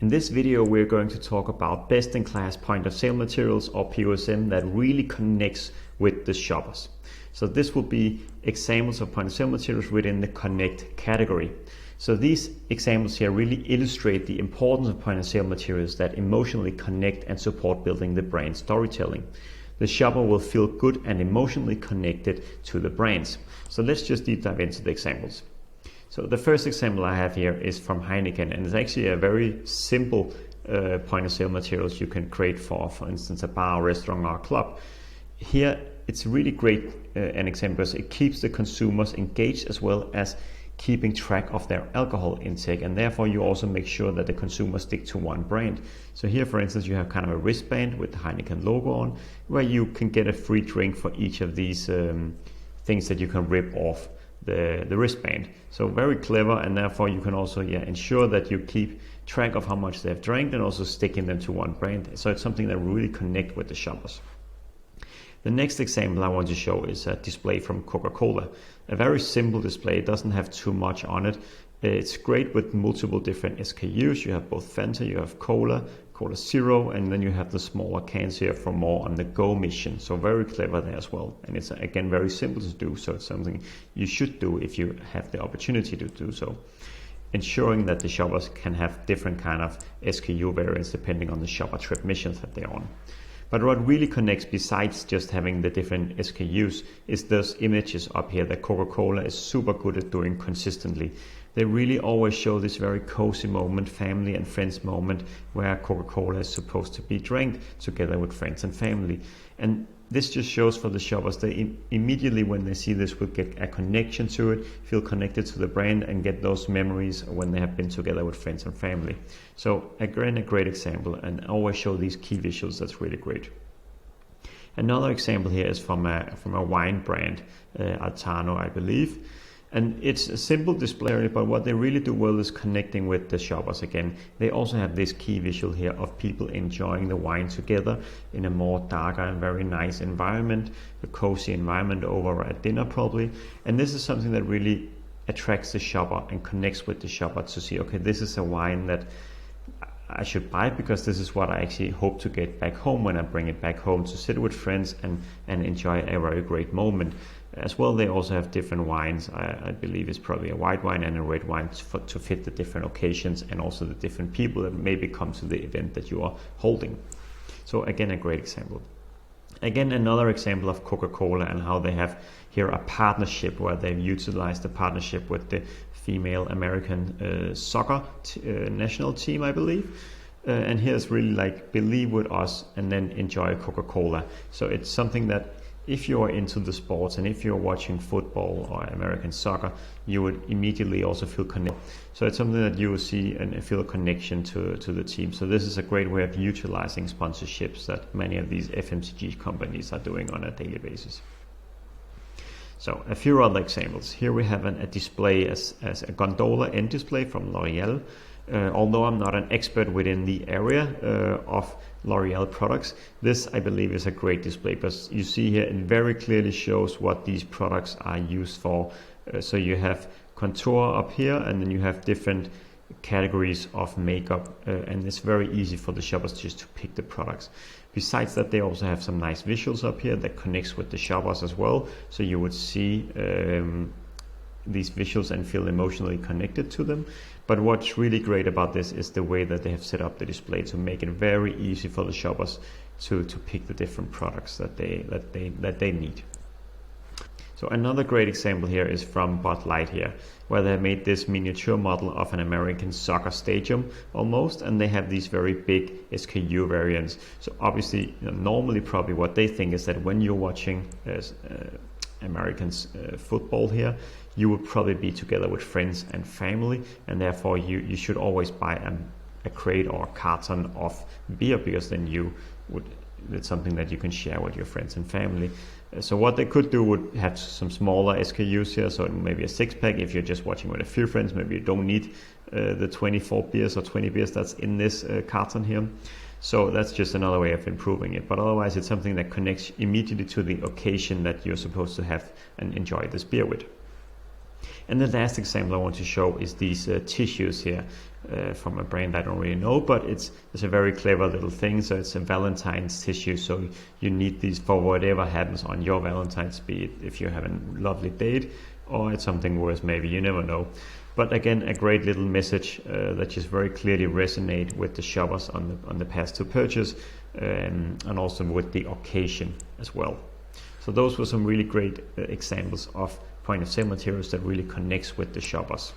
In this video, we're going to talk about best-in-class point-of-sale materials, or POSM, that really connects with the shoppers. So this will be examples of point-of-sale materials within the Connect category. So these examples here really illustrate the importance of point-of-sale materials that emotionally connect and support building the brand storytelling. The shopper will feel good and emotionally connected to the brands. So let's just deep dive into the examples. So the first example I have here is from Heineken, and it's actually a very simple point of sale materials you can create for instance, a bar, restaurant, or club. Here it's really great an example because it keeps the consumers engaged as well as keeping track of their alcohol intake, and therefore you also make sure that the consumers stick to one brand. So here, for instance, you have kind of a wristband with the Heineken logo on, where you can get a free drink for each of these things that you can rip off the wristband. So very clever, and therefore you can also ensure that you keep track of how much they've drank and also sticking them to one brand. So it's something that really connect with the shoppers. The next example I want to show is a display from Coca-Cola. A very simple display, it doesn't have too much on it. It's great with multiple different SKUs. You have both Fanta, you have Cola, Cola Zero, and then you have the smaller cans here for more on the go mission. So very clever there as well. And it's again very simple to do, so it's something you should do if you have the opportunity to do so. Ensuring that the shoppers can have different kind of SKU variants depending on the shopper trip missions that they're on. But what really connects, besides just having the different SKUs, is those images up here that Coca-Cola is super good at doing consistently. They really always show this very cozy moment, family and friends moment, where Coca-Cola is supposed to be drank together with friends and family. And this just shows for the shoppers, they immediately when they see this will get a connection to it, feel connected to the brand, and get those memories when they have been together with friends and family. So again, a great example, and always show these key visuals. That's really great. Another example here is from a wine brand, Altano, I believe. And it's a simple display, but what they really do well is connecting with the shoppers again. They also have this key visual here of people enjoying the wine together in a more darker and very nice environment, a cozy environment over at dinner probably. And this is something that really attracts the shopper and connects with the shopper to see, okay, this is a wine that I should buy because this is what I actually hope to get back home when I bring it back home to sit with friends and enjoy a very great moment. As well, they also have different wines. I believe it's probably a white wine and a red wine to fit the different occasions and also the different people that maybe come to the event that you are holding. So again, a great example. Again, another example of Coca-Cola and how they have here a partnership where they've utilized the partnership with the female American soccer national team, I believe. And here's really like believe with us and then enjoy Coca-Cola. So it's something that if you're into the sports and if you're watching football or American soccer, you would immediately also feel connected. So it's something that you will see and feel a connection to the team. So this is a great way of utilizing sponsorships that many of these FMCG companies are doing on a daily basis. So a few other examples. Here we have a display as a gondola end display from L'Oreal. Although I'm not an expert within the area of L'Oreal products, this I believe is a great display because you see here it very clearly shows what these products are used for. So you have contour up here, and then you have different categories of makeup, and it's very easy for the shoppers just to pick the products. Besides that, they also have some nice visuals up here that connects with the shoppers as well. So you would see these visuals and feel emotionally connected to them. But what's really great about this is the way that they have set up the display to make it very easy for the shoppers to pick the different products that they need. So another great example here is from Bud Light here, where they have made this miniature model of an American soccer stadium almost, and they have these very big SKU variants. So obviously, normally probably what they think is that when you're watching Americans football here, you would probably be together with friends and family, and therefore you should always buy a crate or a carton of beer, because then it's something that you can share with your friends and family. So what they could do would have some smaller SKUs here, so maybe a 6-pack if you're just watching with a few friends. Maybe you don't need the 24 beers or 20 beers that's in this carton here. So that's just another way of improving it. But otherwise, it's something that connects immediately to the occasion that you're supposed to have and enjoy this beer with. And the last example I want to show is these tissues here. from a brand I don't really know, but it's a very clever little thing. So it's a Valentine's tissue, so you need these for whatever happens on your Valentine's, be it if you have a lovely date or it's something worse, maybe, you never know. But again, a great little message that just very clearly resonate with the shoppers on the path to purchase, and also with the occasion as well. So those were some really great examples of point of sale materials that really connects with the shoppers.